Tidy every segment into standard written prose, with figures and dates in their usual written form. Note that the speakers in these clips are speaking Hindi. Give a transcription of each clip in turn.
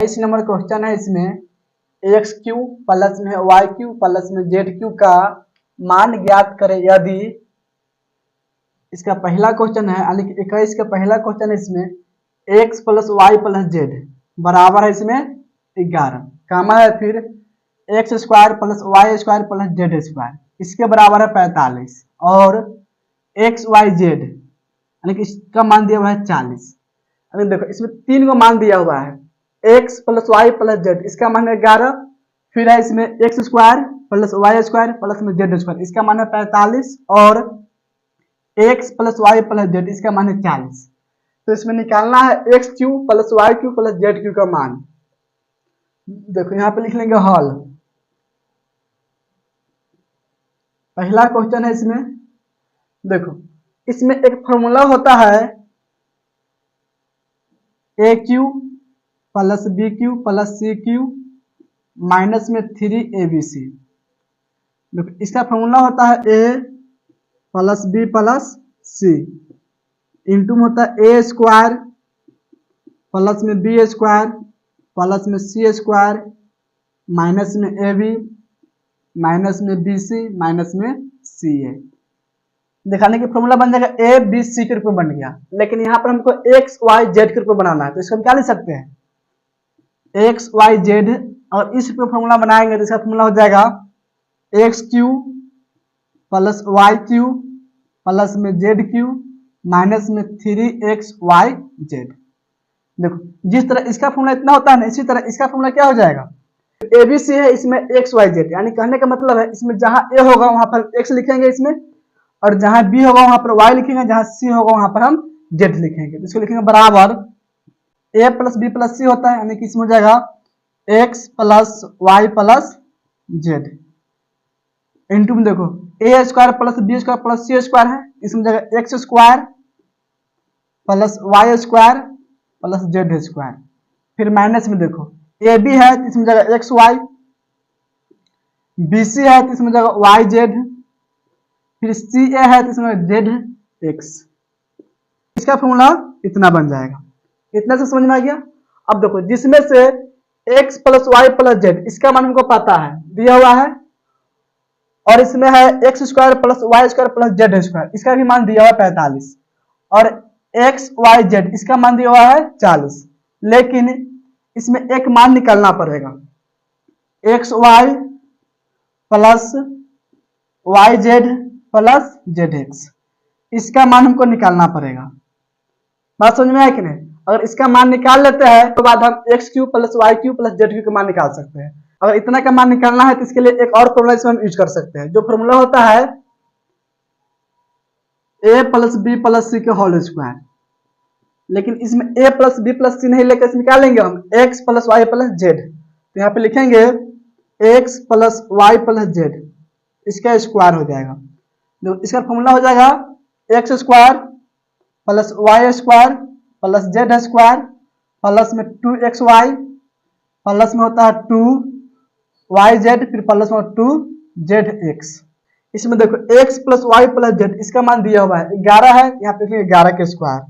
इस नंबर क्वेश्चन है, इसमें एक्स क्यू प्लस में वाई क्यू प्लस में जेड क्यू का मान ज्ञात करें यदि, इसका पहला क्वेश्चन है, यानी कि 21 का पहला क्वेश्चन है। इसमें x plus y plus z बराबर है इसमें 11, कामा है फिर x square plus y square plus z square, इसके बराबर है 45, और एक्स वाई जेड यानी कि इसका मान दिया हुआ है 40। अभी देखो इसमें 3 को मान दिया हुआ है, x plus y plus z, इसका मान है 11, फिर है इसमें x square plus y square plus में जेड स्क्वायर, इसका मान है 45, और x plus y plus z, इसका मान है 40। तो इसमें निकालना है x cube plus y cube plus z cube का मान। देखो यहाँ पे लिख लेंगे हल। पहला क्वेश्चन है इसमें, देखो इसमें एक फॉर्मूला होता है a cube plus b cube plus c cube minus में 3abc। देखो इसका फॉर्मूला होता है a plus b plus c into में होता है ए स्क्वायर प्लस में बी स्क्वायर प्लस में सी स्क्वायर माइनस में ए बी माइनस में बी सी माइनस में सी ए। दिखाने की फॉर्मूला बन जाएगा ए बी सी के रूप में बन गया, लेकिन यहाँ पर हमको एक्स वाई जेड के रूप में बनाना है, तो इसको हम क्या लिख सकते हैं एक्स वाई जेड, और इस रूप में फॉर्मूला बनाएंगे तो इसका फॉर्मूला हो जाएगा x cube plus y cube plus में जेड क्यू माइनस में 3xy जेड। देखो जिस तरह इसका फॉर्मूला इतना होता है ना, इसी तरह इसका फॉर्मूला क्या हो जाएगा, एबीसी है इसमें एक्स वाई जेड, यानी कहने का मतलब है इसमें जहां ए होगा वहां पर एक्स लिखेंगे इसमें, और जहां बी होगा वहां पर वाई लिखेंगे, जहां सी होगा वहां पर हम जेड लिखेंगे। तो इसको लिखेंगे बराबर a plus b plus c होता है, यानी कि इसमें हो जाएगा x plus y plus z into में देखो a square plus b square plus c square है, इसमें जाएगा x square plus y square plus z square, फिर माइनस में देखो ए बी है तो इसमें जाएगा एक्स वाई, बी सी है तो इसमें जाएगा वाई जेड, फिर सी ए है तो इसमें जेड एक्स। इसका फॉर्मूला इतना बन जाएगा। इतना से समझ में आ गया। अब देखो जिसमें से x plus y plus z, इसका मान हमको पता है दिया हुआ है, और इसमें है x square plus y square plus z square, इसका भी मान दिया हुआ है 45, और एक्स वाई जेड इसका मान दिया हुआ है 40, लेकिन इसमें एक मान निकालना पड़ेगा x y plus y z plus z x, इसका मान हमको निकालना पड़ेगा। बात समझ में आया कि नहीं? अगर इसका मान निकाल लेते हैं तो बाद हम x cube plus y cube plus z cube का मान निकाल सकते हैं। अगर इतना का मान निकालना है तो इसके लिए एक और फॉर्मूला इसमें हम यूज कर सकते हैं, जो फॉर्मूला होता है a plus b plus c के होल स्क्वायर, लेकिन इसमें a plus b plus c नहीं लेकर इसमें क्या लेंगे हम x plus y plus z. तो यहाँ पे लिखेंगे x plus y plus z, इसका स्क्वायर हो जाएगा। तो इसका फॉर्मूला हो जाएगा x square plus y square plus z square plus में 2xy प्लस में होता है 2yz फिर प्लस में 2zx। इसमें देखो x plus y plus z, इसका मान दिया हुआ है 11 है, यहाँ पे लिखेंगे 11 के स्क्वायर।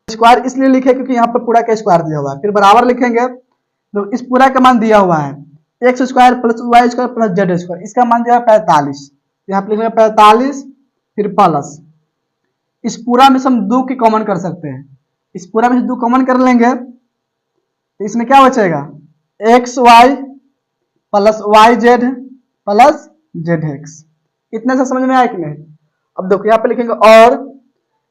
स्क्वायर इसलिए लिखे क्योंकि यहाँ पर पूरा का स्क्वायर दिया हुआ है, फिर बराबर लिखेंगे तो इस पूरा का मान दिया हुआ है x square plus y square plus z square, इसका मान दिया है 45, यहाँ पे लिखेंगे 45 फिर प्लस इस पूरा में से हम 2 की कॉमन कर सकते हैं, इस पूरा में से 2 कॉमन कर लेंगे तो इसमें क्या बचेगा x y plus y z plus z x. इतने से समझ में आया कि नहीं? अब देखो यहाँ पे लिखेंगे और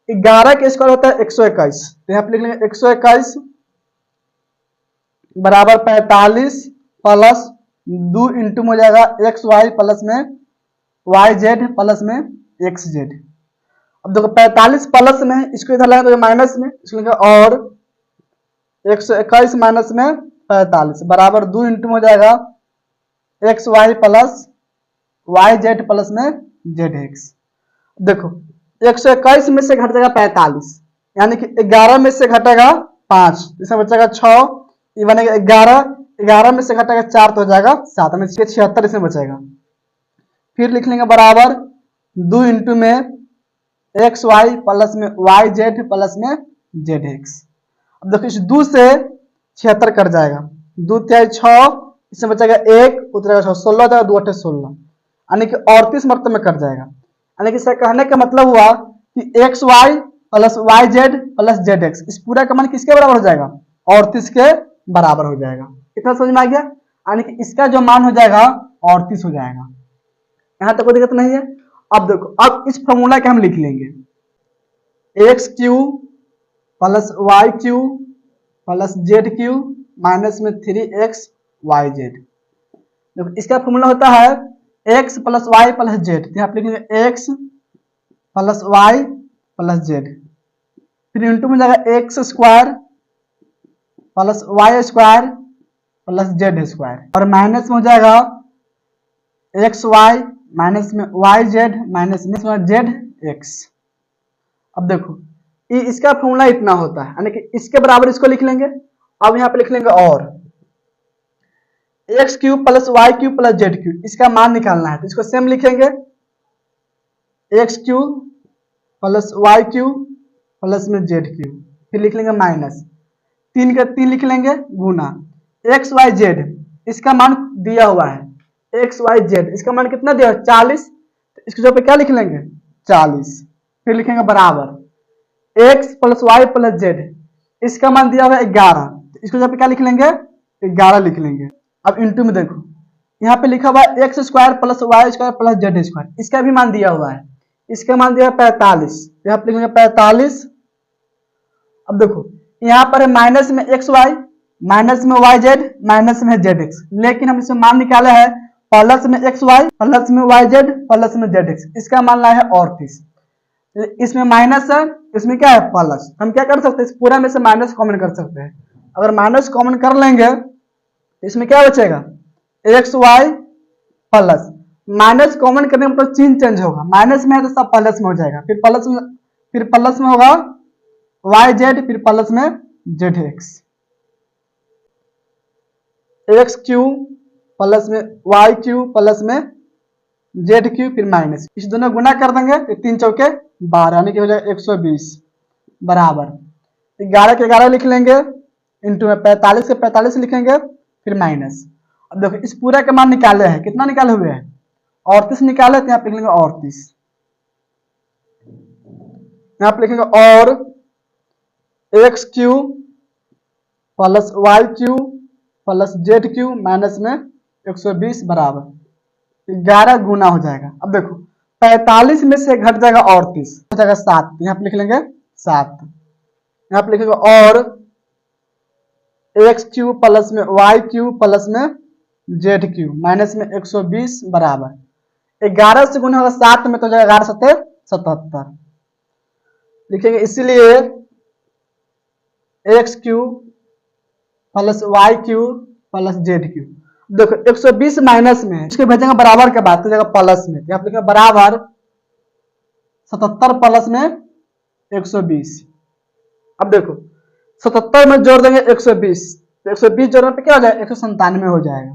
11 के स्क्वायर होता है 121, तो यहाँ पे लिख लेंगे 121 बराबर 45 प्लस 2 इंटू में हो जाएगा एक्स वाई प्लस में वाई जेड प्लस में एक्स जेड। अब देखो 45 प्लस में इसको इधर लगाएंगे तो माइनस में, इसको लिखेंगे और 121 माइनस में 45 बराबर 2 इंटू में हो जाएगा x y plus y z plus में जेड एक्स। देखो 121 में से घट जाएगा 45, यानी कि 11 में से घटेगा 5, इसमें बचेगा 6, ये बनेगा 11 में से घटेगा 4 तो हो जाएगा 7, में 76 इसमें बचेगा। फिर लिख लेंगे बराबर 2 इंटू में एक्स वाई प्लस में वाई जेड प्लस में जेड एक्स। अब देखो इस 2 से 76 कट जाएगा, 2 तिहाई 6, इसमें बचेगा 1, उतरेगा 6, 16 जाएगा, 2 8 16, यानी कि 38 मरतबे में कट जाएगा। यानी कि इसका कहने का मतलब हुआ कि x y plus y z plus z x, इस पूरा का मान किसके बराबर हो जाएगा? 38 के बराबर हो जाएगा। इतना समझ में आ गया? यानी कि इसका जो मान हो जाएगा 38 हो जाएगा। यहां तक कोई दिक्कत नहीं है। अब देखो, अब इस फॉर्मूला के हम लिख लेंगे, x cube plus y cube plus z cube minus में 3x वाई जेड। देखो इसका फॉर्मूला होता है x plus y plus z, यहाँ पे लिखेंगे x plus y plus z, फिर इंटू में जाएगा x square plus y square plus z square, और माइनस में हो जाएगा एक्स वाई माइनस में वाई जेड माइनस में जेड एक्स। अब देखो इसका फॉर्मूला इतना होता है, यानी कि इसके बराबर इसको लिख लेंगे। अब यहाँ पे लिख लेंगे और x cube plus y cube plus z cube, इसका मान निकालना है, तो इसको सेम लिखेंगे x cube plus y cube plus में जेड क्यूब, फिर लिख लेंगे माइनस 3 का 3 लिख लेंगे गुना एक्स वाई जेड, इसका मान दिया हुआ है एक्स वाई जेड, इसका मान कितना दिया 40, तो इसके जगह पे क्या लिख लेंगे 40, फिर लिखेंगे बराबर x plus y plus z, इसका मान दिया हुआ है 11, तो इसको जगह पे क्या लिख लेंगे 11 लिख लेंगे। अब इंटू में देखो यहाँ पे लिखा हुआ है x square plus y square plus z square, इसका भी मान दिया हुआ है, इसका मान दिया है 45, यहाँ पे लिखेंगे 45। अब देखो यहाँ पर है माइनस में एक्स वाई माइनस में वाई जेड माइनस में जेड एक्स, लेकिन हम इसमें मान निकाले हैं प्लस में एक्स वाई प्लस में वाई जेड प्लस में जेड एक्स, इसका मान लाया है 38, इसमें माइनस है इसमें क्या है प्लस, हम क्या कर सकते हैं इस पूरा में से माइनस कॉमन कर सकते हैं, अगर माइनस कॉमन कर लेंगे तो इसमें क्या बचेगा x y plus, minus common करने में तो चिन्ह चेंज होगा, माइनस में है तो सब प्लस में हो जाएगा, फिर प्लस में होगा वाई जेड, फिर प्लस में z x, x cube plus में वाई क्यू प्लस में जेड क्यू, फिर माइनस, इस दोनों गुना कर देंगे तो 3 चौके 12, यानी कि हो जाएगा 120 बराबर 11 के 11 लिख लेंगे, इंटू में 45 के 45 लिखेंगे, फिर माइनस। अब देखो इस पूरा का मान निकाले हैं, कितना निकाले हुए हैं 38 निकाले, तो यहाँ पे लिख लेंगे 38, यहाँ पे लिखेंगे और x cube plus y cube plus z cube minus में 120 बराबर 11 गुना हो जाएगा। अब देखो 45 में से घट जाएगा 38 हो जाएगा 7, यहाँ पे लिख लेंगे 7, यहाँ पे लिखेंगे और एक्स क्यू प्लस में वाई क्यू प्लस में जेड क्यू माइनस में 120 बराबर 11 से गुना होगा 7 में, तो जाएगा 11 7 77 लिखेंगे, इसीलिए x cube plus y cube plus z cube. देखो 120 माइनस में इसके भेजेंगे बराबर के बाद तो जाएगा प्लस में, यहाँ पे बराबर 77 प्लस में 120। अब देखो 77 में जोड़ देंगे 120, तो 120 जोड़ने पे क्या हो जाएगा 197 हो जाएगा।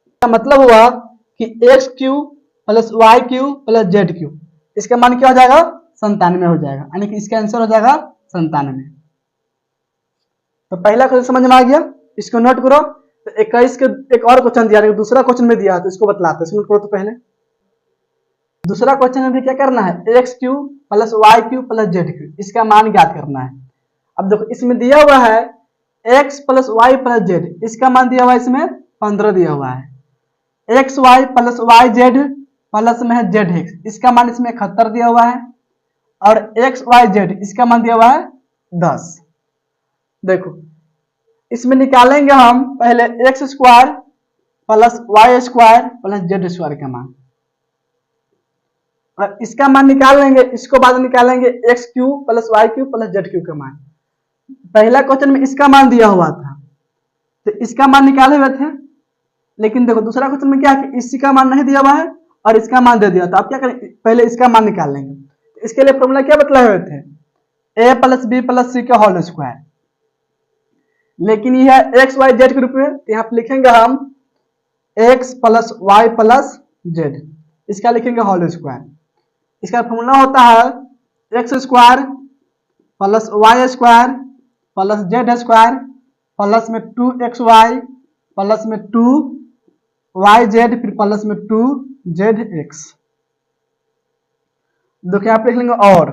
इसका मतलब हुआ कि x cube plus y cube plus z cube, इसका मान क्या हो जाएगा 97 हो जाएगा, यानी कि इसका आंसर हो जाएगा 97। तो पहला क्वेश्चन समझ में आ गया, इसको नोट करो। तो 21 के एक और क्वेश्चन दिया, दूसरा क्वेश्चन में दिया तो इसको बतलाते हैं, नोट करो। तो पहले दूसरा क्वेश्चन में भी क्या करना है x cube plus y cube plus z cube, इसका मान ज्ञात करना है। अब देखो इसमें दिया हुआ है x plus y plus z, इसका मान दिया हुआ है इसमें 15 दिया हुआ है, x y plus y z plus में है जेड एक्स, इसका मान इसमें 71 दिया हुआ है, और एक्स वाई जेड इसका मान दिया हुआ है 10। देखो इसमें निकालेंगे हम पहले x square plus y square plus z square का मान, और इसका मान निकाल लेंगे, इसको बाद में निकालेंगे x cube plus y cube plus z cube का मान। पहला क्वेश्चन में इसका मान दिया हुआ था तो इसका मान निकाले हुए थे, लेकिन देखो दूसरा क्वेश्चन में क्या है कि इसी का मान नहीं दिया हुआ है और इसका मान दे दिया, तो आप क्या करें पहले इसका मान निकाल लेंगे। तो इसके लिए फॉर्मूला क्या बतलाए हुए थे ए प्लस बी प्लस सी का होल स्क्वायर, लेकिन यह एक्स वाई जेड के रूप में, यहाँ पे लिखेंगे हम x plus y plus z, इसका लिखेंगे होल स्क्वायर। इसका फॉर्मूला होता है x square plus y square plus z square plus में 2xy प्लस में 2yz फिर प्लस में 2zx। देखिए यहाँ पे लिख लेंगे और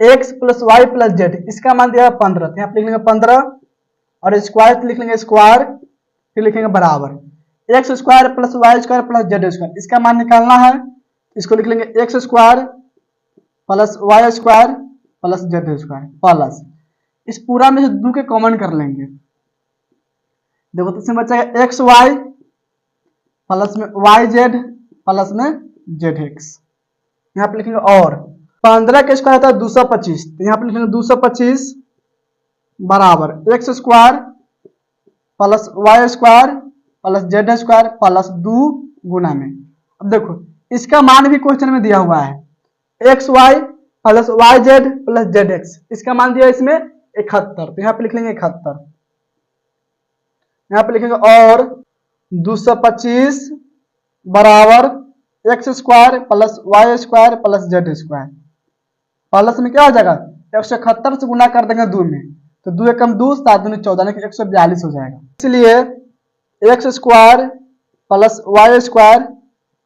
x plus y plus z, इसका मान दिया 15, तो यहाँ पे लिख लेंगे 15 और स्क्वायर लिख लेंगे स्क्वायर, फिर लिखेंगे बराबर x square plus y square plus z square, इसका मान निकालना है। इसको लिख लेंगे x square plus y square plus z square plus इस पूरा में से 2 के कॉमन कर लेंगे। देखो तो इसमें बचेगा एक्स वाई प्लस में वाई जेड प्लस में जेड एक्स। यहाँ पे लिखेंगे और 15 का स्क्वायर होता है 225, तो यहाँ पे लिखेंगे 225 बराबर x square plus y square plus z square plus 2 गुना में। अब देखो इसका मान भी क्वेश्चन में दिया हुआ है, x y plus y z plus z x, इसका मान दिया इसमें 71, तो यहाँ पे लिख लेंगे 71। यहाँ पे लिखेंगे और 225 बराबर x square plus y square plus z square plus में क्या हो जाएगा 171 से गुना कर देंगे 2 में, तो 2 एकम 2 7 दूनी 14 यानी कि 142 हो जाएगा। इसलिए x square plus y square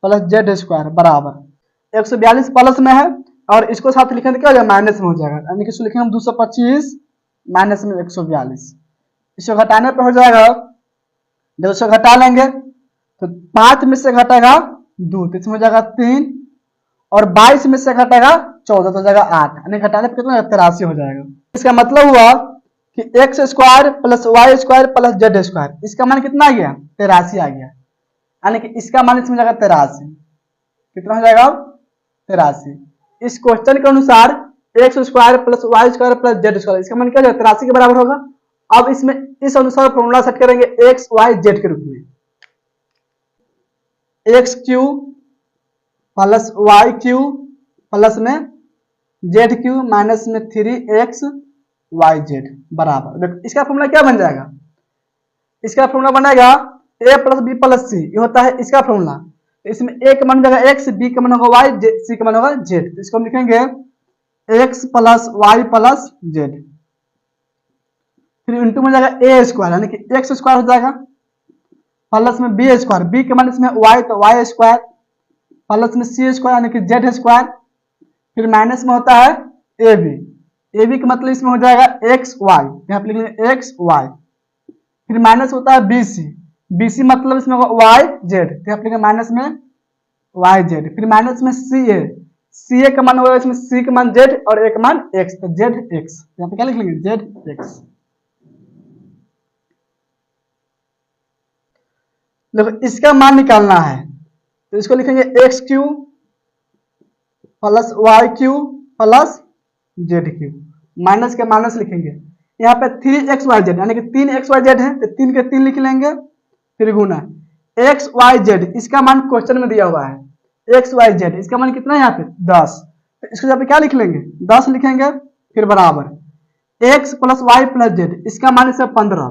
plus z square बराबर 142 प्लस में है और इसको साथ लिखेंगे क्या हो जाएगा माइनस में हो जाएगा, यानी कि इसको लिखेंगे हम 225 माइनस में 142। इसको घटाने पर हो जाएगा, जब इसको घटा लेंगे तो 5 में से घटेगा 2 तो इसमें हो जाएगा 3 और 22 में से घटेगा 14 तो हो जाएगा 8, यानी घटाने पर कितना 83 हो जाएगा। इसका मतलब हुआ कि x square plus y square plus z square, इसका मान कितना आ गया 83 आ गया, यानी कि इसका मान इसमें जाएगा 83। कितना हो जाएगा 83। इस क्वेश्चन के अनुसार x square plus y square plus z square, इसका मान क्या हो जाएगा 83 के बराबर होगा। अब इसमें इस अनुसार फॉर्मूला सेट करेंगे एक्स वाई जेड के रूप में, x cube plus y cube plus में जेड क्यू माइनस में 3x वाई जेड बराबर, देखो इसका फॉर्मूला क्या बन जाएगा, इसका फॉर्मूला बनेगा a प्लस बी प्लस सी, ये होता है इसका फॉर्मूला। इसमें a का मान जाएगा x, b का मान होगा y, c का मान होगा z, तो इसको हम लिखेंगे x plus y plus z, फिर इंटू में जाएगा a स्क्वायर यानी कि x स्क्वायर हो जाएगा प्लस में b स्क्वायर, b के मान इसमें y तो y स्क्वायर प्लस में c स्क्वायर यानी कि z स्क्वायर, फिर माइनस में होता है ab का मतलब इसमें हो जाएगा एक्स वाई, यहाँ पे लिख लेंगे एक्स वाई, फिर माइनस होता है bc मतलब इसमें होगा वाई जेड, तो यहाँ पे लिखेंगे माइनस में वाई जेड, फिर माइनस में ca का मान होगा इसमें c का मान z और a का मान x, तो जेड एक्स, यहाँ पे क्या लिख लेंगे जेड एक्स। देखो इसका मान निकालना है तो इसको लिखेंगे x cube plus y cube plus z cube, minus के माइनस लिखेंगे, यहाँ पे 3xyz यानी कि 3xyz है तो 3 के 3 लिख लेंगे, फिर गुना xyz, इसका मान क्वेश्चन में दिया हुआ है xyz, इसका मान कितना है यहाँ पे 10, तो इसको यहाँ पे क्या लिख लेंगे 10 लिखेंगे, फिर बराबर x plus y plus z, इसका मान इसे 15,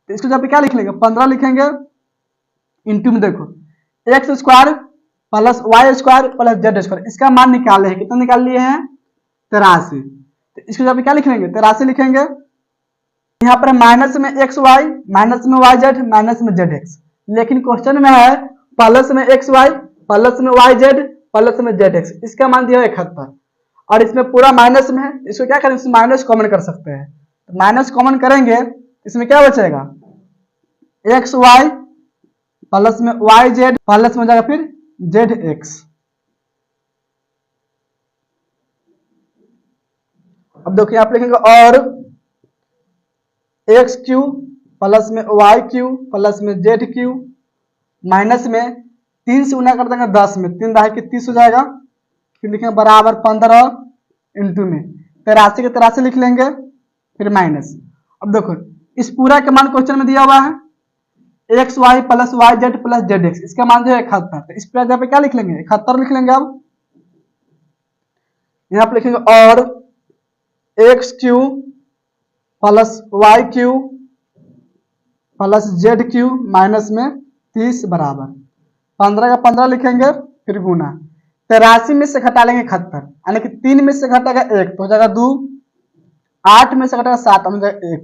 तो इसको यहाँ पे क्या लिख लेंगे 15 लिखेंगे, इंटू में देखो x square plus y square plus z square, इसका मान निकाले हैं, कितना निकाल लिए हैं 83, तो इसको जब क्या लिख लेंगे 83 लिखेंगे, यहाँ पर माइनस में एक्स वाई माइनस में वाई जेड माइनस में जेड एक्स, लेकिन क्वेश्चन में है प्लस में एक्स वाई प्लस में वाई जेड प्लस में जेड एक्स, इसका मान दिया 71 और इसमें पूरा माइनस में है, इसको क्या करें इसमें माइनस कॉमन कर सकते हैं, तो माइनस कॉमन करेंगे इसमें क्या बचेगा एक्स वाई प्लस में वाई जेड प्लस में हो जाएगा फिर जेड एक्स। अब देखिए आप लिखेंगे और एक्स क्यू प्लस में वाई क्यू प्लस में जेड क्यू माइनस में 3 से गुना कर देंगे 10 में, 3 दहाई के 30 हो जाएगा, फिर लिखेंगे बराबर 15 इंटू में 83 के 83 लिख लेंगे, फिर माइनस। अब देखो इस पूरा के मान क्वेश्चन में दिया हुआ है x y plus y z plus z x, इसका मान जो है 71, तो इस पर यहाँ पे क्या लिख लेंगे 71 लिख लेंगे। अब यहाँ पे लिखेंगे और x cube plus y cube plus z cube minus में 30 बराबर 15 का 15 लिखेंगे, फिर गुना 83 में से घटा लेंगे 71 यानी कि 3 में से घटेगा 1 तो हो जाएगा 2, 8 में से घटेगा 7 हो जाएगा 1,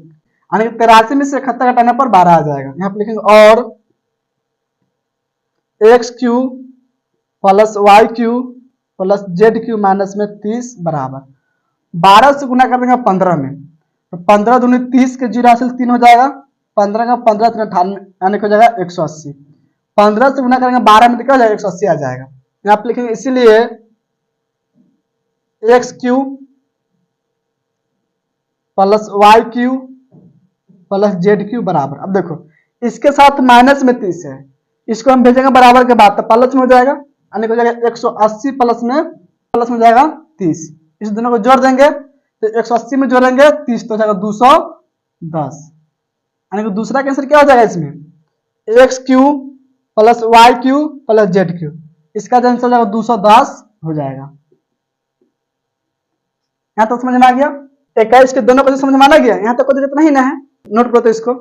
यानी 83 में से 71 घटाने पर 12 आ जाएगा। यहाँ पे लिखेंगे और x cube plus y cube plus z cube minus में 30 बराबर 12 से गुना कर देंगे 15 में, तो 15 दूनी 30 के 0 हासिल 3 हो जाएगा, 15 का 15 3 98 यानी हो जाएगा 180। 15 से गुना करेंगे 12 में तो क्या हो जाएगा 180 आ जाएगा। यहाँ पे लिखेंगे इसीलिए x cube plus y cube plus z cube बराबर, अब देखो इसके साथ माइनस में 30 है, इसको हम भेजेंगे बराबर के बाद तो प्लस में हो जाएगा, यानी हो जाएगा 180 प्लस में जाएगा 30। इस दोनों को जोड़ देंगे तो 180 में जोड़ेंगे 30 तो हो जाएगा 210, यानी कि दूसरा का आंसर क्या हो जाएगा इसमें x cube plus y cube plus z cube, इसका जो आंसर हो जाएगा 210 हो जाएगा। यहाँ तक समझ में आ गया? 21 के दोनों को समझ में आ गया? यहाँ तक को तो इतना ही ना है, नोट करो तो इसको।